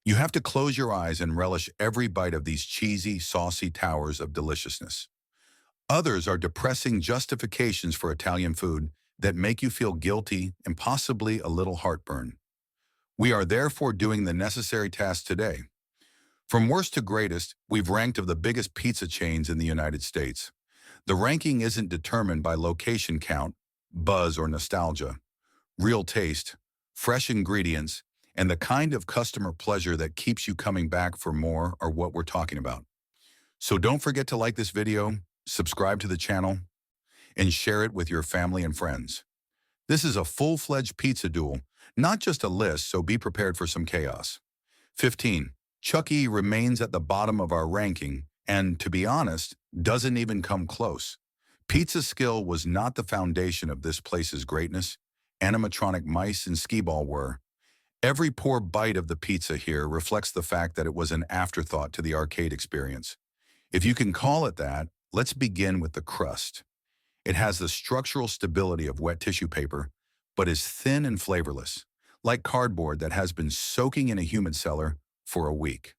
You have to close your eyes and relish every bite of these cheesy, saucy towers of deliciousness. Others are depressing justifications for Italian food that make you feel guilty and possibly a little heartburn. We are therefore doing the necessary task today. From worst to greatest, we've ranked of the biggest pizza chains in the United States. The ranking isn't determined by location count, buzz, or nostalgia. Real taste, fresh ingredients, and the kind of customer pleasure that keeps you coming back for more are what we're talking about. So don't forget to like this video, subscribe to the channel, and share it with your family and friends. This is a full-fledged pizza duel, not just a list, so be prepared for some chaos. 15. Chuck E. remains at the bottom of our ranking, and, to be honest, doesn't even come close. Pizza skill was not the foundation of this place's greatness. Animatronic mice and skee-ball were. Every poor bite of the pizza here reflects the fact that it was an afterthought to the arcade experience. If you can call it that, let's begin with the crust. It has the structural stability of wet tissue paper, but is thin and flavorless, like cardboard that has been soaking in a humid cellar for a week.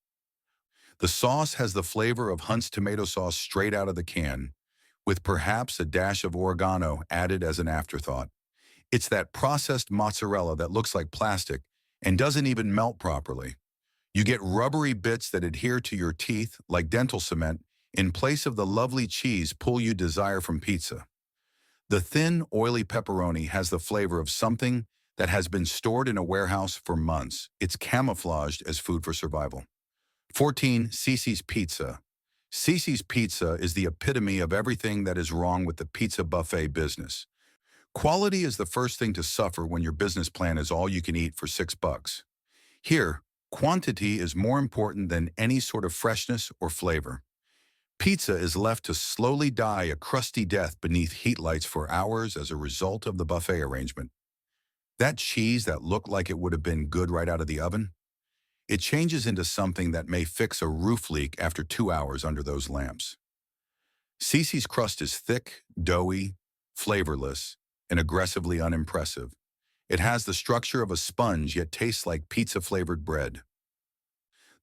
The sauce has the flavor of Hunt's tomato sauce straight out of the can, with perhaps a dash of oregano added as an afterthought. It's that processed mozzarella that looks like plastic and doesn't even melt properly. You get rubbery bits that adhere to your teeth like dental cement in place of the lovely cheese pull you desire from pizza. The thin, oily pepperoni has the flavor of something that has been stored in a warehouse for months. It's camouflaged as food for survival. 14. Cicis Pizza. Cicis Pizza is the epitome of everything that is wrong with the pizza buffet business. Quality is the first thing to suffer when your business plan is all you can eat for $6. Here, quantity is more important than any sort of freshness or flavor. Pizza is left to slowly die a crusty death beneath heat lights for hours as a result of the buffet arrangement. That cheese that looked like it would have been good right out of the oven, it changes into something that may fix a roof leak after 2 hours under those lamps. Cicis crust is thick, doughy, flavorless, and aggressively unimpressive. It has the structure of a sponge yet tastes like pizza-flavored bread.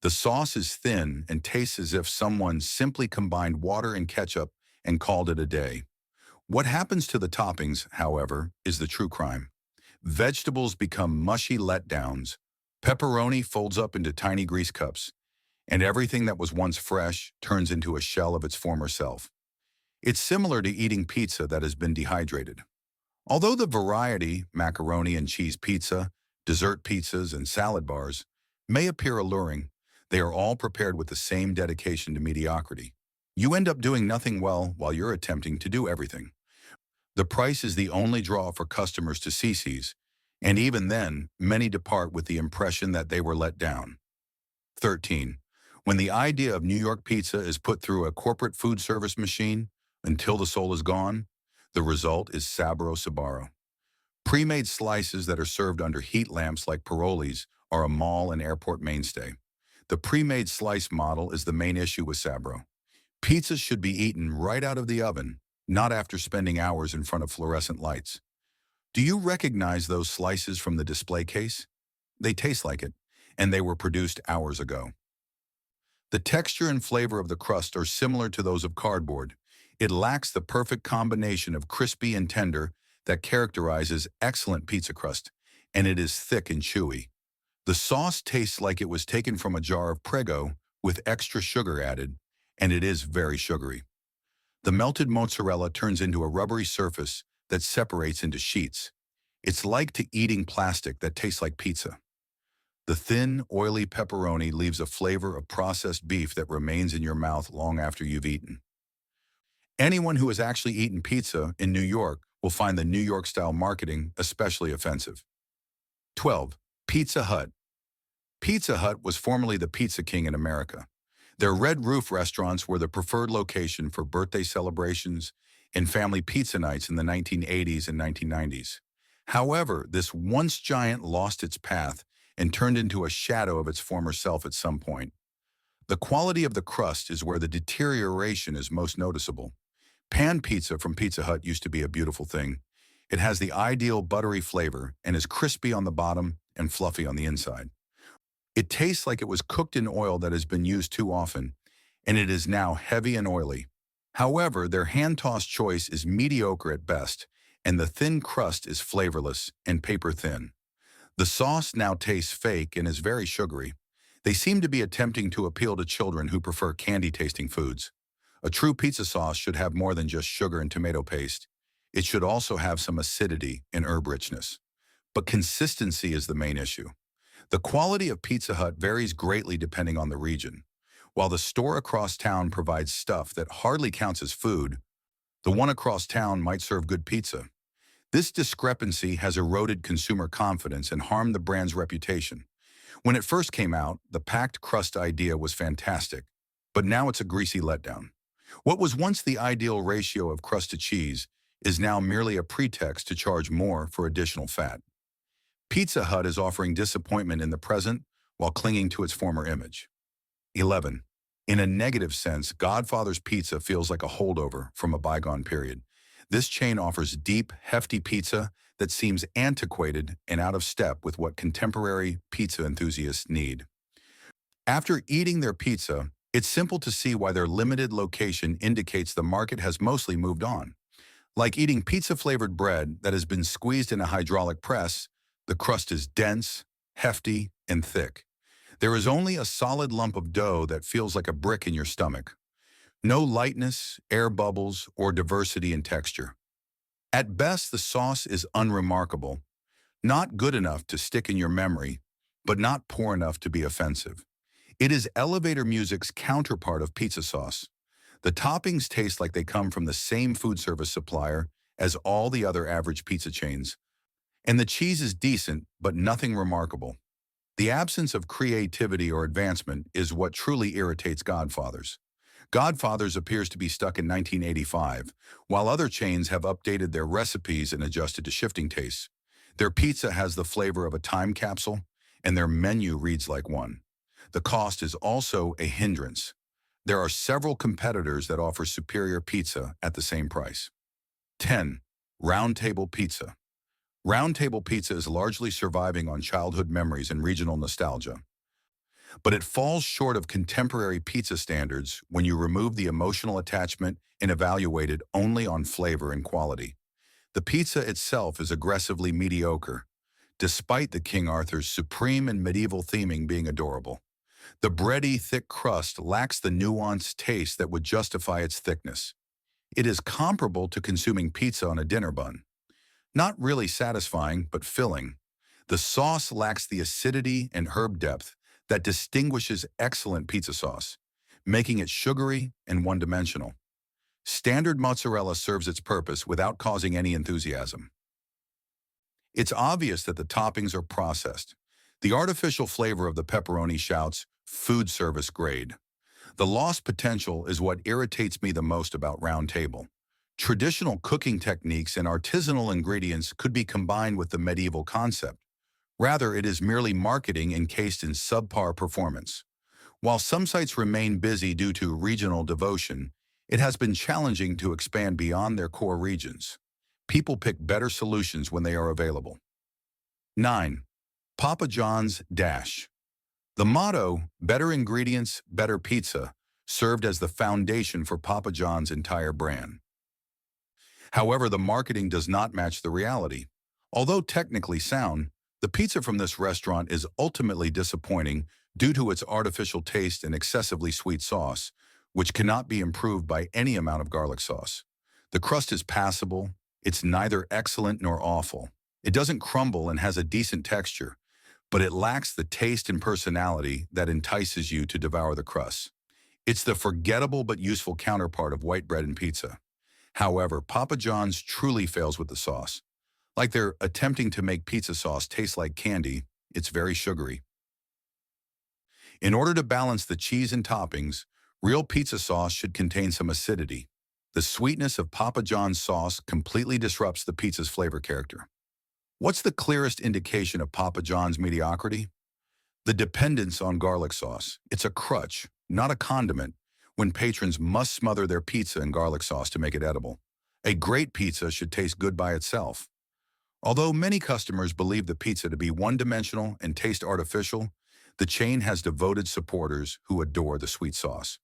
The sauce is thin and tastes as if someone simply combined water and ketchup and called it a day. What happens to the toppings, however, is the true crime. Vegetables become mushy letdowns, pepperoni folds up into tiny grease cups, and everything that was once fresh turns into a shell of its former self. It's similar to eating pizza that has been dehydrated. Although the variety, macaroni and cheese pizza, dessert pizzas, and salad bars, may appear alluring, they are all prepared with the same dedication to mediocrity. You end up doing nothing well while you're attempting to do everything. The price is the only draw for customers to Cicis, and even then, many depart with the impression that they were let down. 13. When the idea of New York pizza is put through a corporate food service machine until the soul is gone, the result is Sbarro. Pre-made slices that are served under heat lamps like paroles are a mall and airport mainstay. The pre-made slice model is the main issue with Sbarro. Pizzas should be eaten right out of the oven, not after spending hours in front of fluorescent lights. Do you recognize those slices from the display case? They taste like it, and they were produced hours ago. The texture and flavor of the crust are similar to those of cardboard. It lacks the perfect combination of crispy and tender that characterizes excellent pizza crust, and it is thick and chewy. The sauce tastes like it was taken from a jar of Prego with extra sugar added, and it is very sugary. The melted mozzarella turns into a rubbery surface that separates into sheets. It's like to eating plastic that tastes like pizza. The thin, oily pepperoni leaves a flavor of processed beef that remains in your mouth long after you've eaten. Anyone who has actually eaten pizza in New York will find the New York-style marketing especially offensive. 12. Pizza Hut. Pizza Hut was formerly the Pizza King in America. Their Red Roof restaurants were the preferred location for birthday celebrations and family pizza nights in the 1980s and 1990s. However, this once giant lost its path and turned into a shadow of its former self at some point. The quality of the crust is where the deterioration is most noticeable. Pan pizza from Pizza Hut used to be a beautiful thing. It has the ideal buttery flavor and is crispy on the bottom and fluffy on the inside. It tastes like it was cooked in oil that has been used too often, and it is now heavy and oily. However, their hand-tossed choice is mediocre at best, and the thin crust is flavorless and paper-thin. The sauce now tastes fake and is very sugary. They seem to be attempting to appeal to children who prefer candy-tasting foods. A true pizza sauce should have more than just sugar and tomato paste. It should also have some acidity and herb richness. But consistency is the main issue. The quality of Pizza Hut varies greatly depending on the region. While the store across town provides stuff that hardly counts as food, the one across town might serve good pizza. This discrepancy has eroded consumer confidence and harmed the brand's reputation. When it first came out, the packed crust idea was fantastic, but now it's a greasy letdown. What was once the ideal ratio of crust to cheese is now merely a pretext to charge more for additional fat. Pizza Hut is offering disappointment in the present while clinging to its former image. 11. In a negative sense, Godfather's Pizza feels like a holdover from a bygone period. This chain offers deep, hefty pizza that seems antiquated and out of step with what contemporary pizza enthusiasts need. After eating their pizza, it's simple to see why their limited location indicates the market has mostly moved on. Like eating pizza-flavored bread that has been squeezed in a hydraulic press, the crust is dense, hefty, and thick. There is only a solid lump of dough that feels like a brick in your stomach. No lightness, air bubbles, or diversity in texture. At best, the sauce is unremarkable, not good enough to stick in your memory, but not poor enough to be offensive. It is elevator music's counterpart of pizza sauce. The toppings taste like they come from the same food service supplier as all the other average pizza chains. And the cheese is decent, but nothing remarkable. The absence of creativity or advancement is what truly irritates Godfathers. Godfathers appears to be stuck in 1985, while other chains have updated their recipes and adjusted to shifting tastes. Their pizza has the flavor of a time capsule, and their menu reads like one. The cost is also a hindrance. There are several competitors that offer superior pizza at the same price. 10. Round Table Pizza. Round Table Pizza is largely surviving on childhood memories and regional nostalgia. But it falls short of contemporary pizza standards when you remove the emotional attachment and evaluate it only on flavor and quality. The pizza itself is aggressively mediocre, despite the King Arthur's supreme and medieval theming being adorable. The bready, thick crust lacks the nuanced taste that would justify its thickness. It is comparable to consuming pizza on a dinner bun. Not really satisfying, but filling. The sauce lacks the acidity and herb depth that distinguishes excellent pizza sauce, making it sugary and one-dimensional. Standard mozzarella serves its purpose without causing any enthusiasm. It's obvious that the toppings are processed. The artificial flavor of the pepperoni shouts, "food service grade." The lost potential is what irritates me the most about Round Table. Traditional cooking techniques and artisanal ingredients could be combined with the medieval concept. Rather, it is merely marketing encased in subpar performance. While some sites remain busy due to regional devotion, it has been challenging to expand beyond their core regions. People pick better solutions when they are available. 9. Papa John's Dash. The motto, "Better ingredients, better pizza," served as the foundation for Papa John's entire brand. However, the marketing does not match the reality. Although technically sound, the pizza from this restaurant is ultimately disappointing due to its artificial taste and excessively sweet sauce, which cannot be improved by any amount of garlic sauce. The crust is passable. It's neither excellent nor awful. It doesn't crumble and has a decent texture, but it lacks the taste and personality that entices you to devour the crust. It's the forgettable but useful counterpart of white bread and pizza. However, Papa John's truly fails with the sauce. Like they're attempting to make pizza sauce taste like candy, it's very sugary. In order to balance the cheese and toppings, real pizza sauce should contain some acidity. The sweetness of Papa John's sauce completely disrupts the pizza's flavor character. What's the clearest indication of Papa John's mediocrity? The dependence on garlic sauce. It's a crutch, not a condiment, when patrons must smother their pizza in garlic sauce to make it edible. A great pizza should taste good by itself. Although many customers believe the pizza to be one-dimensional and taste artificial, The chain has devoted supporters who adore the sweet sauce.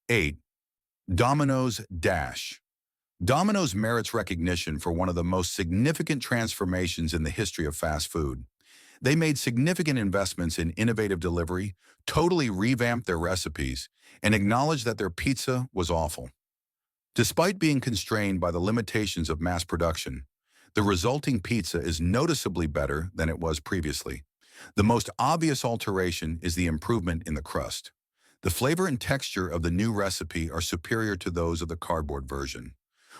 8. Domino's Dash. Domino's merits recognition for one of the most significant transformations in the history of fast food. They made significant investments in innovative delivery, totally revamped their recipes, and acknowledged that their pizza was awful. Despite being constrained by the limitations of mass production, the resulting pizza is noticeably better than it was previously. The most obvious alteration is the improvement in the crust. The flavor and texture of the new recipe are superior to those of the cardboard version.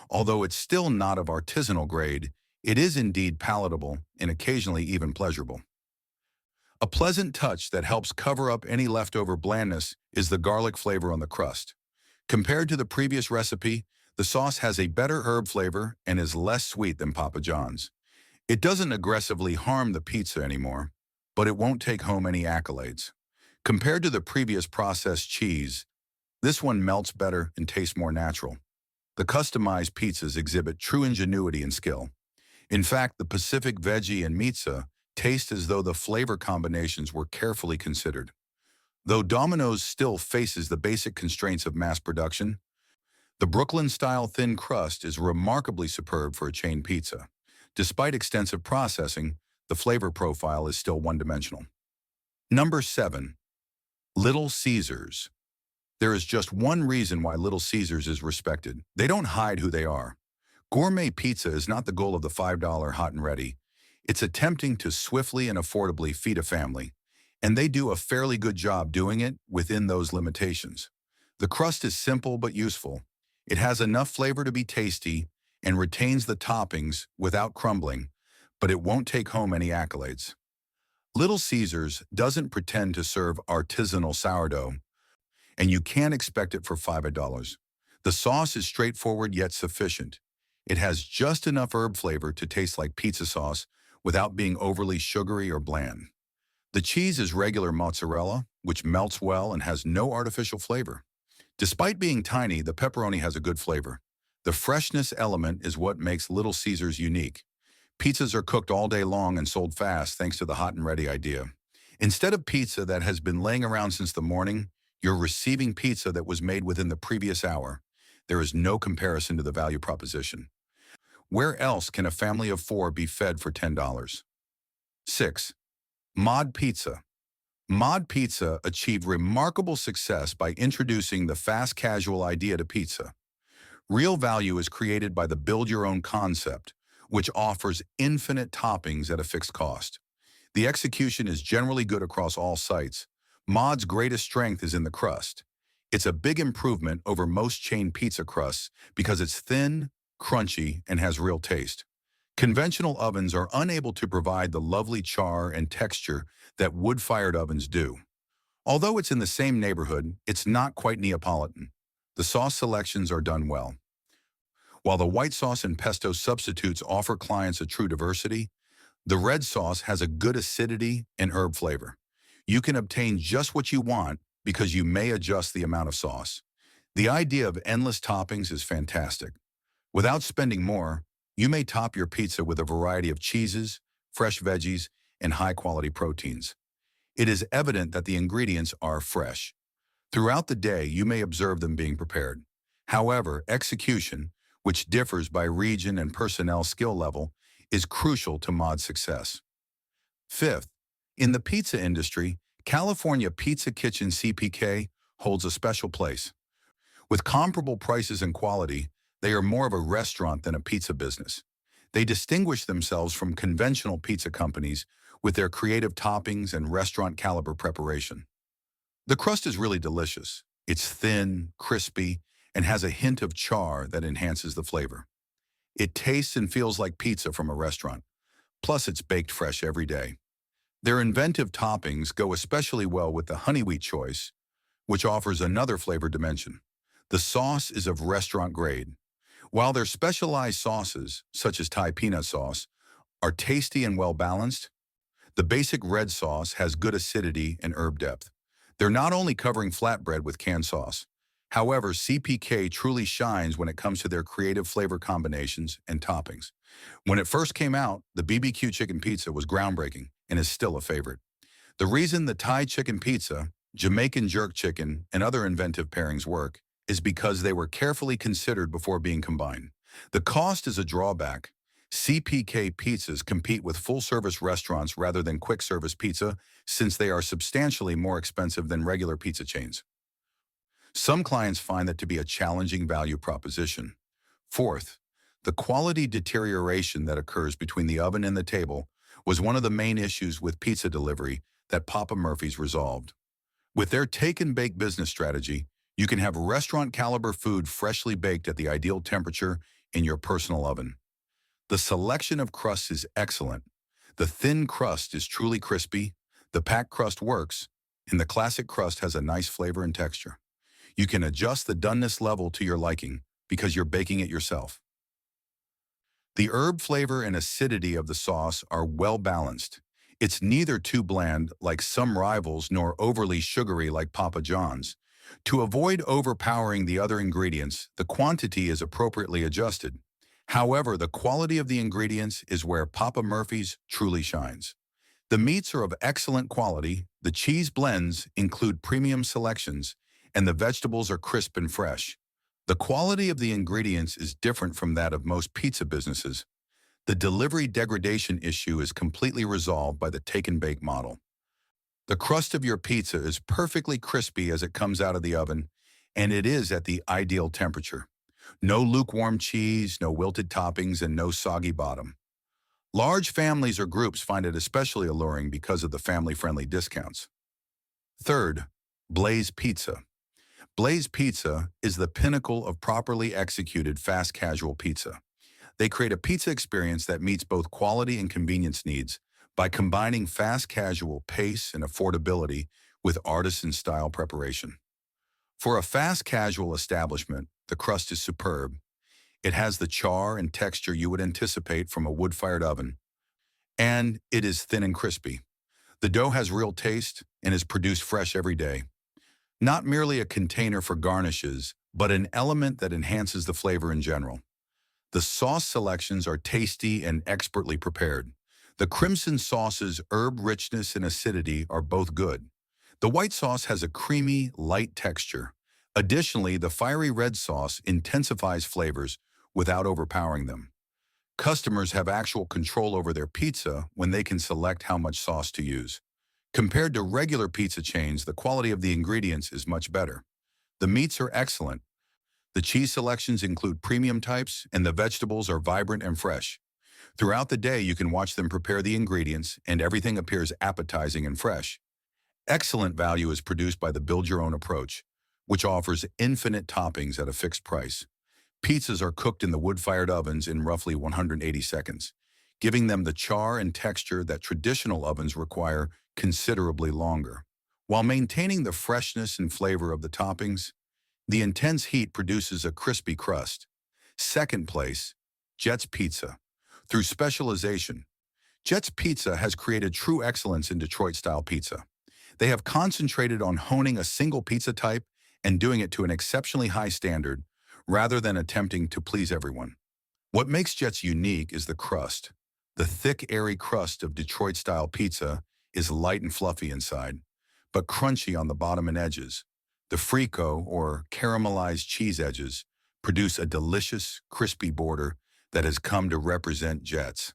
Although it's still not of artisanal grade, it is indeed palatable and occasionally even pleasurable. A pleasant touch that helps cover up any leftover blandness is the garlic flavor on the crust. Compared to the previous recipe, the sauce has a better herb flavor and is less sweet than Papa John's. It doesn't aggressively harm the pizza anymore, but it won't take home any accolades. Compared to the previous processed cheese, this one melts better and tastes more natural. The customized pizzas exhibit true ingenuity and skill. In fact, the Pacific veggie and pizza taste as though the flavor combinations were carefully considered. Though Domino's still faces the basic constraints of mass production, the Brooklyn-style thin crust is remarkably superb for a chain pizza. Despite extensive processing, the flavor profile is still one-dimensional. Number 7. Little Caesars. There is just one reason why Little Caesars is respected. They don't hide who they are. Gourmet pizza is not the goal of the $5 hot and ready. It's attempting to swiftly and affordably feed a family, and they do a fairly good job doing it within those limitations. The crust is simple but useful. It has enough flavor to be tasty and retains the toppings without crumbling, but it won't take home any accolades. Little Caesars doesn't pretend to serve artisanal sourdough, and you can't expect it for $5. The sauce is straightforward yet sufficient. It has just enough herb flavor to taste like pizza sauce without being overly sugary or bland. The cheese is regular mozzarella, which melts well and has no artificial flavor. Despite being tiny, the pepperoni has a good flavor. The freshness element is what makes Little Caesars unique. Pizzas are cooked all day long and sold fast thanks to the hot and ready idea. Instead of pizza that has been laying around since the morning, you're receiving pizza that was made within the previous hour. There is no comparison to the value proposition. Where else can a family of 4 be fed for $10? 6. Mod Pizza. Mod Pizza achieved remarkable success by introducing the fast casual idea to pizza. Real value is created by the build-your-own concept, which offers infinite toppings at a fixed cost. The execution is generally good across all sites. Mod's greatest strength is in the crust. It's a big improvement over most chain pizza crusts because it's thin, crunchy, and has real taste. Conventional ovens are unable to provide the lovely char and texture that wood-fired ovens do. Although it's in the same neighborhood, it's not quite Neapolitan. The sauce selections are done well. While the white sauce and pesto substitutes offer clients a true diversity, the red sauce has a good acidity and herb flavor. You can obtain just what you want because you may adjust the amount of sauce. The idea of endless toppings is fantastic. Without spending more, you may top your pizza with a variety of cheeses, fresh veggies, and high-quality proteins. It is evident that the ingredients are fresh. Throughout the day, you may observe them being prepared. However, execution, which differs by region and personnel skill level, is crucial to Mod's success. 5th, in the pizza industry, California Pizza Kitchen CPK holds a special place. With comparable prices and quality, they are more of a restaurant than a pizza business. They distinguish themselves from conventional pizza companies with their creative toppings and restaurant-caliber preparation. The crust is really delicious. It's thin, crispy, and has a hint of char that enhances the flavor. It tastes and feels like pizza from a restaurant. Plus, it's baked fresh every day. Their inventive toppings go especially well with the honey wheat choice, which offers another flavor dimension. The sauce is of restaurant grade. While their specialized sauces, such as Thai peanut sauce, are tasty and well-balanced, the basic red sauce has good acidity and herb depth. They're not only covering flatbread with canned sauce. However, CPK truly shines when it comes to their creative flavor combinations and toppings. When it first came out, the BBQ chicken pizza was groundbreaking and is still a favorite. The reason the Thai chicken pizza, Jamaican jerk chicken, and other inventive pairings work is because they were carefully considered before being combined. The cost is a drawback. CPK pizzas compete with full-service restaurants rather than quick-service pizza since they are substantially more expensive than regular pizza chains. Some clients find that to be a challenging value proposition. Fourth, the quality deterioration that occurs between the oven and the table was one of the main issues with pizza delivery that Papa Murphy's resolved. With their take-and-bake business strategy, you can have restaurant-caliber food freshly baked at the ideal temperature in your personal oven. The selection of crusts is excellent. The thin crust is truly crispy, the packed crust works, and the classic crust has a nice flavor and texture. You can adjust the doneness level to your liking because you're baking it yourself. The herb flavor and acidity of the sauce are well balanced. It's neither too bland like some rivals nor overly sugary like Papa John's. To avoid overpowering the other ingredients, the quantity is appropriately adjusted. However, the quality of the ingredients is where Papa Murphy's truly shines. The meats are of excellent quality, the cheese blends include premium selections, and the vegetables are crisp and fresh. The quality of the ingredients is different from that of most pizza businesses. The delivery degradation issue is completely resolved by the take-and-bake model. The crust of your pizza is perfectly crispy as it comes out of the oven, and it is at the ideal temperature. No lukewarm cheese, no wilted toppings, and no soggy bottom. Large families or groups find it especially alluring because of the family-friendly discounts. Third, Blaze Pizza. Blaze Pizza is the pinnacle of properly executed fast casual pizza. They create a pizza experience that meets both quality and convenience needs by combining fast casual pace and affordability with artisan-style preparation. For a fast casual establishment, the crust is superb. It has the char and texture you would anticipate from a wood-fired oven, and it is thin and crispy. The dough has real taste and is produced fresh every day. Not merely a container for garnishes, but an element that enhances the flavor in general. The sauce selections are tasty and expertly prepared. The crimson sauce's herb richness and acidity are both good. The white sauce has a creamy, light texture. Additionally, the fiery red sauce intensifies flavors without overpowering them. Customers have actual control over their pizza when they can select how much sauce to use. Compared to regular pizza chains, the quality of the ingredients is much better. The meats are excellent. The cheese selections include premium types, and the vegetables are vibrant and fresh. Throughout the day, you can watch them prepare the ingredients, and everything appears appetizing and fresh. Excellent value is produced by the build-your-own approach, which offers infinite toppings at a fixed price. Pizzas are cooked in the wood-fired ovens in roughly 180 seconds, giving them the char and texture that traditional ovens require considerably longer. While maintaining the freshness and flavor of the toppings, the intense heat produces a crispy crust. Second place, Jet's Pizza. Through specialization, Jet's Pizza has created true excellence in Detroit-style pizza. They have concentrated on honing a single pizza type and doing it to an exceptionally high standard, rather than attempting to please everyone. What makes Jet's unique is the crust. The thick, airy crust of Detroit-style pizza is light and fluffy inside, but crunchy on the bottom and edges. The frico, or caramelized cheese edges, produce a delicious, crispy border that has come to represent Jet's.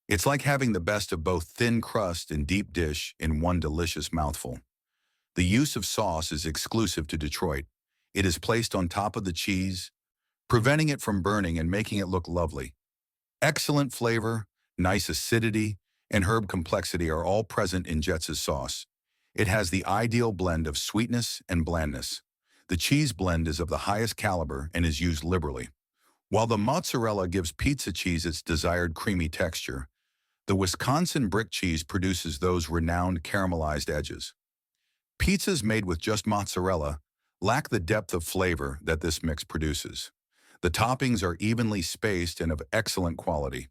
It's like having the best of both thin crust and deep dish in one delicious mouthful. The use of sauce is exclusive to Detroit. It is placed on top of the cheese, preventing it from burning and making it look lovely. Excellent flavor, nice acidity, and herb complexity are all present in Jet's sauce. It has the ideal blend of sweetness and blandness. The cheese blend is of the highest caliber and is used liberally. While the mozzarella gives pizza cheese its desired creamy texture, the Wisconsin brick cheese produces those renowned caramelized edges. Pizzas made with just mozzarella lack the depth of flavor that this mix produces. The toppings are evenly spaced and of excellent quality.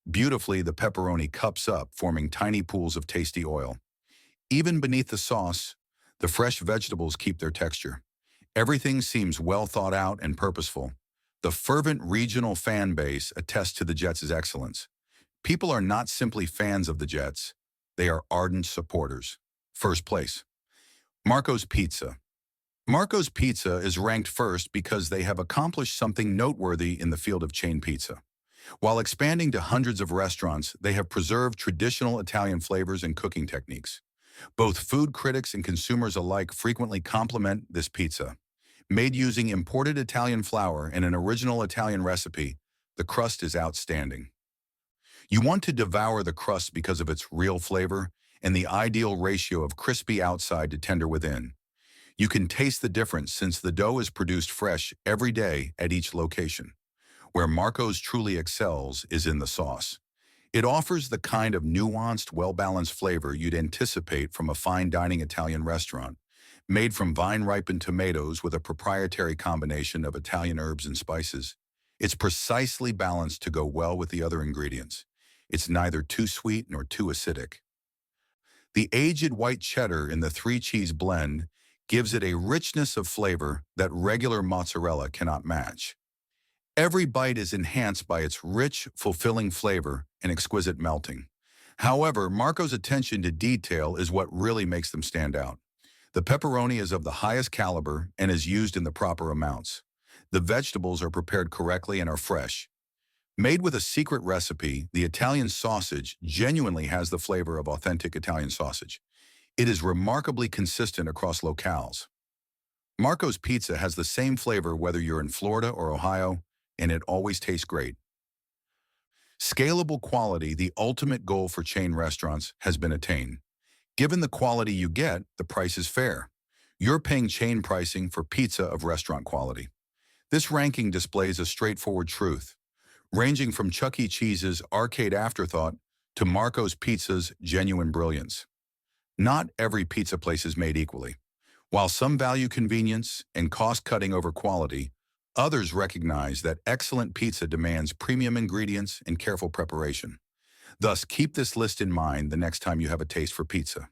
Beautifully, the pepperoni cups up, forming tiny pools of tasty oil. Even beneath the sauce, the fresh vegetables keep their texture. Everything seems well thought out and purposeful. The fervent regional fan base attests to the Jets' excellence. People are not simply fans of the Jets, they are ardent supporters. First place, Marco's Pizza. Marco's Pizza is ranked first because they have accomplished something noteworthy in the field of chain pizza. While expanding to hundreds of restaurants, they have preserved traditional Italian flavors and cooking techniques. Both food critics and consumers alike frequently compliment this pizza. Made using imported Italian flour and an original Italian recipe, the crust is outstanding. You want to devour the crust because of its real flavor and the ideal ratio of crispy outside to tender within. You can taste the difference since the dough is produced fresh every day at each location. Where Marco's truly excels is in the sauce. It offers the kind of nuanced, well-balanced flavor you'd anticipate from a fine dining Italian restaurant, made from vine-ripened tomatoes with a proprietary combination of Italian herbs and spices. It's precisely balanced to go well with the other ingredients. It's neither too sweet nor too acidic. The aged white cheddar in the three-cheese blend gives it a richness of flavor that regular mozzarella cannot match. Every bite is enhanced by its rich, fulfilling flavor and exquisite melting. However, Marco's attention to detail is what really makes them stand out. The pepperoni is of the highest caliber and is used in the proper amounts. The vegetables are prepared correctly and are fresh. Made with a secret recipe, the Italian sausage genuinely has the flavor of authentic Italian sausage. It is remarkably consistent across locales. Marco's Pizza has the same flavor whether you're in Florida or Ohio, and it always tastes great. Scalable quality, the ultimate goal for chain restaurants, has been attained. Given the quality you get, the price is fair. You're paying chain pricing for pizza of restaurant quality. This ranking displays a straightforward truth, ranging from Chuck E. Cheese's arcade afterthought to Marco's Pizza's genuine brilliance. Not every pizza place is made equally. While some value convenience and cost-cutting over quality, others recognize that excellent pizza demands premium ingredients and careful preparation. Thus, keep this list in mind the next time you have a taste for pizza.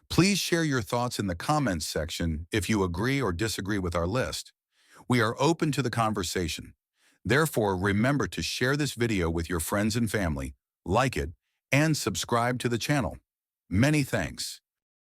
Please share your thoughts in the comments section if you agree or disagree with our list. We are open to the conversation. Therefore, remember to share this video with your friends and family, like it, and subscribe to the channel. Many thanks.